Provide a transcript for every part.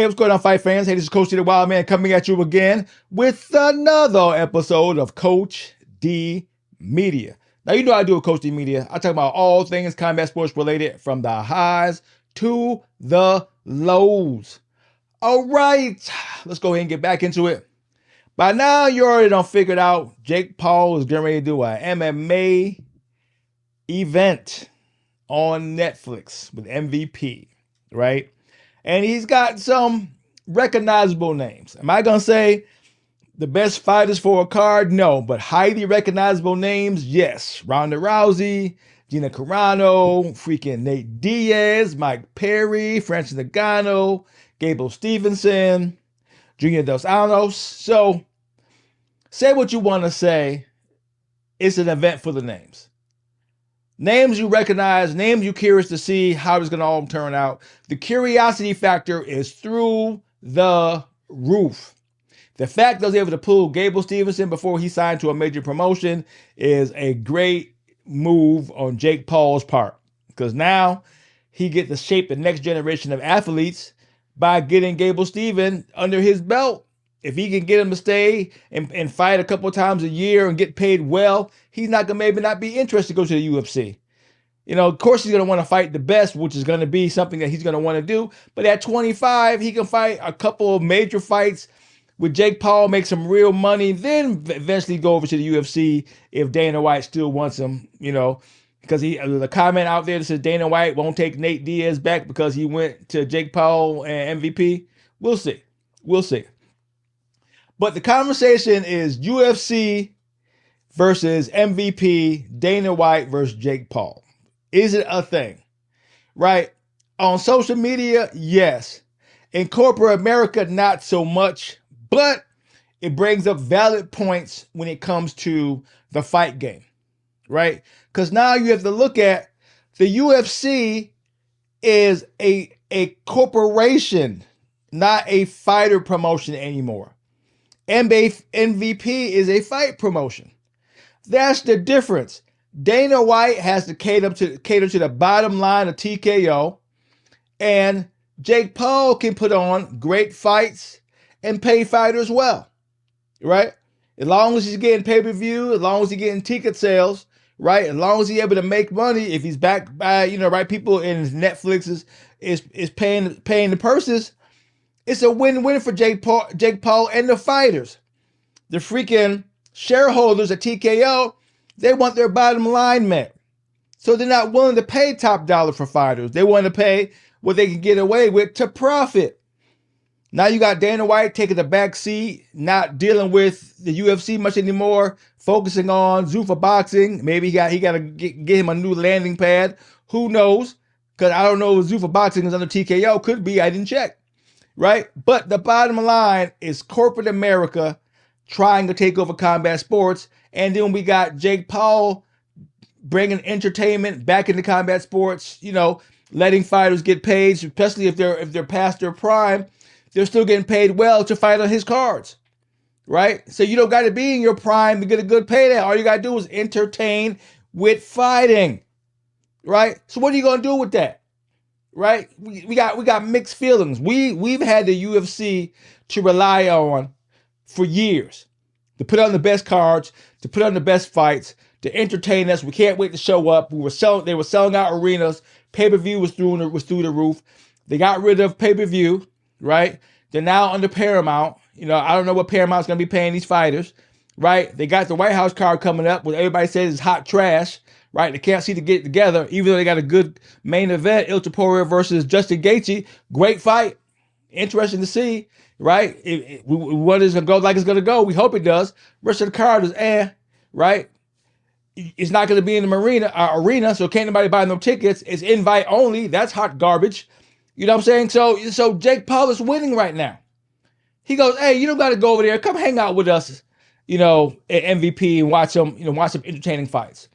what's going on, fight fans? Hey, this is Coach D, the Wild Man, coming at you again with another episode of Coach D Media. Now, you know I do with Coach D Media. I talk about all things combat sports related, from the highs to the lows. All right, let's go ahead and get back into it. By now, you already done figured out Jake Paul is getting ready to do an MMA event on Netflix with MVP, right? And he's got some recognizable names. Am I going to say the best fighters for a card? No, but highly recognizable names, yes. Ronda Rousey, Gina Carano, freaking Nate Diaz, Mike Perry, Francis Ngannou, Gable Stevenson, Junior Dos Santos. So say what you want to say. It's an event for the names. Names you recognize, names you're curious to see how it's going to all turn out. The curiosity factor is through the roof. The fact that I was able to pull Gable Stevenson before he signed to a major promotion is a great move on Jake Paul's part, because now he gets to shape the next generation of athletes by getting Gable Stevenson under his belt. If he can get him to stay and fight a couple of times a year and get paid well, he's not going to maybe not be interested to go to the UFC. You know, of course, he's going to want to fight the best, which is going to be something that he's going to want to do. But at 25, he can fight a couple of major fights with Jake Paul, make some real money, then eventually go over to the UFC if Dana White still wants him, you know, because there's a comment out there that says Dana White won't take Nate Diaz back because he went to Jake Paul and MVP. We'll see. We'll see. But the conversation is UFC versus MVP, Dana White versus Jake Paul. Is it a thing? Right? On social media, yes. In corporate America, not so much. But it brings up valid points when it comes to the fight game. Right? Because now you have to look at the UFC is a corporation, not a fighter promotion anymore. MVP is a fight promotion. That's the difference. Dana White has to cater to the bottom line of TKO, and Jake Paul can put on great fights and pay fighters well, right? As long as he's getting pay-per-view, as long as he's getting ticket sales, right? As long as he's able to make money, if he's backed by, right, people in Netflix is paying the purses, it's a win-win for Jake Paul and the fighters. The freaking shareholders at TKO, they want their bottom line met. So they're not willing to pay top dollar for fighters. They want to pay what they can get away with to profit. Now you got Dana White taking the back seat, not dealing with the UFC much anymore, focusing on Zuffa boxing. Maybe he got to get him a new landing pad. Who knows? Because I don't know if Zuffa boxing is under TKO. Could be. I didn't check. Right? But the bottom line is corporate America trying to take over combat sports. And then we got Jake Paul bringing entertainment back into combat sports, you know, letting fighters get paid, especially if they're past their prime. They're still getting paid well to fight on his cards. Right? So you don't got to be in your prime to get a good payday. All you got to do is entertain with fighting. Right? So what are you going to do with that? Right? We got mixed feelings. We've had the UFC to rely on for years, to put on the best cards, to put on the best fights, to entertain us. We can't wait to show up. They were selling out arenas. Pay-per-view was through the roof. They got rid of pay-per-view, right? They're now under Paramount. You know, I don't know what Paramount's going to be paying these fighters, right? They got the White House card coming up, what everybody says is hot trash. Right, they can't seem to get it together, even though they got a good main event, Il Topuria versus Justin Gaethje. Great fight, interesting to see. Right, what is it going to go like it's going to go? We hope it does. Rest of the card is right. It's not going to be in the arena, so can't nobody buy no tickets. It's invite only. That's hot garbage. You know what I'm saying? So Jake Paul is winning right now. He goes, hey, you don't got to go over there. Come hang out with us, you know, at MVP and watch some entertaining fights.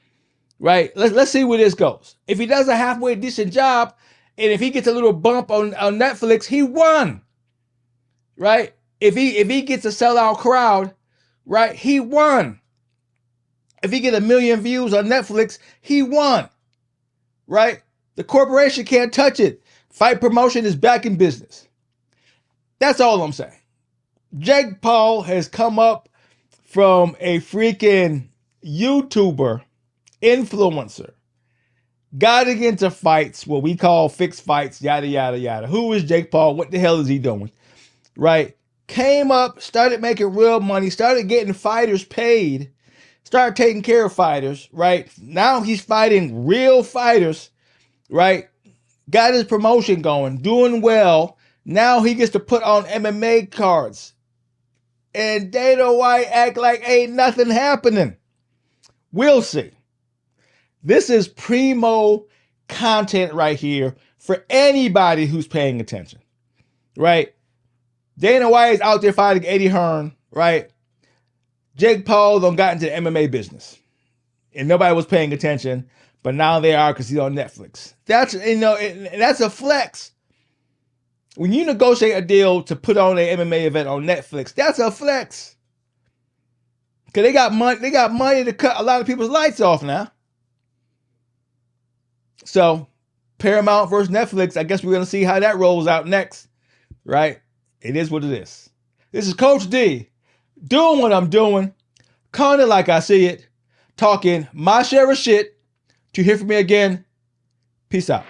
Right? Let's see where this goes. If he does a halfway decent job, and if he gets a little bump on Netflix, he won. Right? If he gets a sellout crowd, right, he won. If he get 1 million views on Netflix, he won. Right? The corporation can't touch it. Fight promotion is back in business. That's all I'm saying. Jake Paul has come up from a freaking YouTuber, influencer, got into fights, what we call fixed fights, yada, yada, yada. Who is Jake Paul? What the hell is he doing? Right? Came up, started making real money, started getting fighters paid, started taking care of fighters, right? Now he's fighting real fighters, right? Got his promotion going, doing well. Now he gets to put on MMA cards. And Dana White act like ain't nothing happening. We'll see. This is primo content right here for anybody who's paying attention, right? Dana White is out there fighting Eddie Hearn, right? Jake Paul done got into the MMA business, and nobody was paying attention, but now they are because he's on Netflix. That's that's a flex. When you negotiate a deal to put on an MMA event on Netflix, that's a flex. Because they got money. They got money to cut a lot of people's lights off now. So, Paramount versus Netflix, I guess we're going to see how that rolls out next, right? It is what it is. This is Coach D, doing what I'm doing, calling it like I see it, talking my share of shit. To hear from me again, peace out.